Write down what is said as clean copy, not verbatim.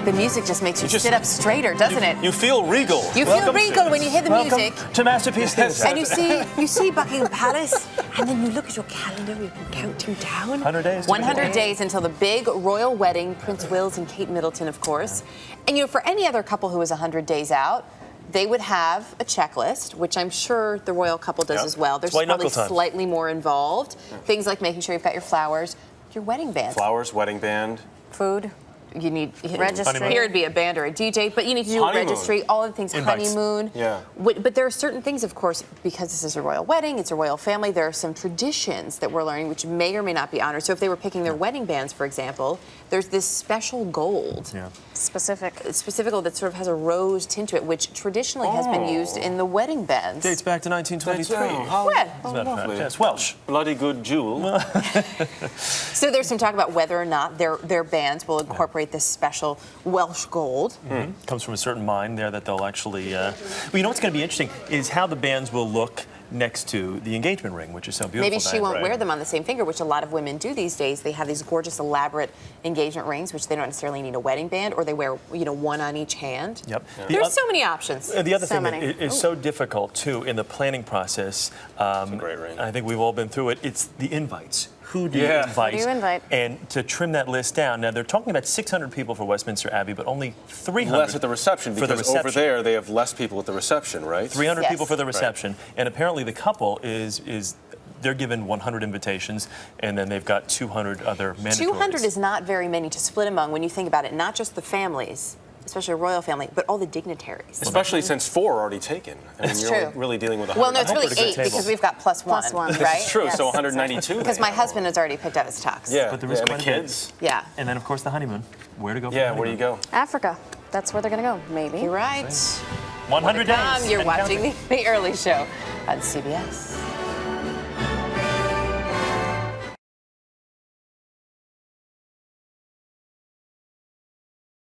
The music just makes you sit up straighter, doesn't it? You feel regal. You feel regal when you hear the music. To Masterpiece Theatre. And you see Buckingham Palace, and then you look at your calendar, you've been counting down. 100 days. 100 days until the big royal wedding, Prince Will's and Kate Middleton, of course. And for any other couple who is 100 days out, they would have a checklist, which I'm sure the royal couple does as well. There's probably slightly more involved. Things like making sure you've got your flowers, your wedding band. Flowers, wedding band. Food. You need registry. Here it'd be a band or a DJ, but you need to do a registry, all of the things, Invites. honeymoon. Yeah. But there are certain things, of course, because this is a royal wedding, it's a royal family, there are some traditions that we're learning which may or may not be honored. So if they were picking their wedding bands, for example, there's this special gold. Yeah. Specific Specific that sort of has a rose tint to it, which traditionally has been used in the wedding bands. Dates back to 1923. When? As a matter of fact. Yes, Welsh. Bloody good jewel. So there's some talk about whether or not their bands will incorporate this special Welsh gold. Comes from a certain mine there that they'll actually... Well, you know what's going to be interesting is how the bands will look next to the engagement ring, which is so beautiful. Maybe she won't wear them on the same finger, which a lot of women do these days. They have these gorgeous, elaborate engagement rings, which they don't necessarily need a wedding band, or they wear, one on each hand. Yep. There's so many options. And the other thing many. that is so difficult, too, in the planning process, It's a great ring. I think we've all been through it, it's the invites. Who do you invite? Who do you invite? And to trim that list down. Now, they're talking about 600 people for Westminster Abbey, but only 300 Less at the reception, for the because reception. over there they have less people at the reception, right? 300 Yes. people for the reception. And apparently the couple is they're given 100 invitations, and then they've got 200 other mandatories. 200 is not very many to split among when you think about it, not just the families, especially a royal family, but all the dignitaries. Especially since 4 are already taken. I mean, It's you're true. only really dealing with 100. Well, no, it's really pretty good 8 table. because we've got plus one, Plus one. right? It's true, Yes, so 192. Because my husband has already picked out his tux. Yeah, But there is and quite the a bit. kids. Yeah. And then, of course, the honeymoon. Where to go for the Yeah, honeymoon? where do you go? Africa. That's where they're going to go, maybe. You're right. 100 days. You're and watching counting. the Early Show on CBS.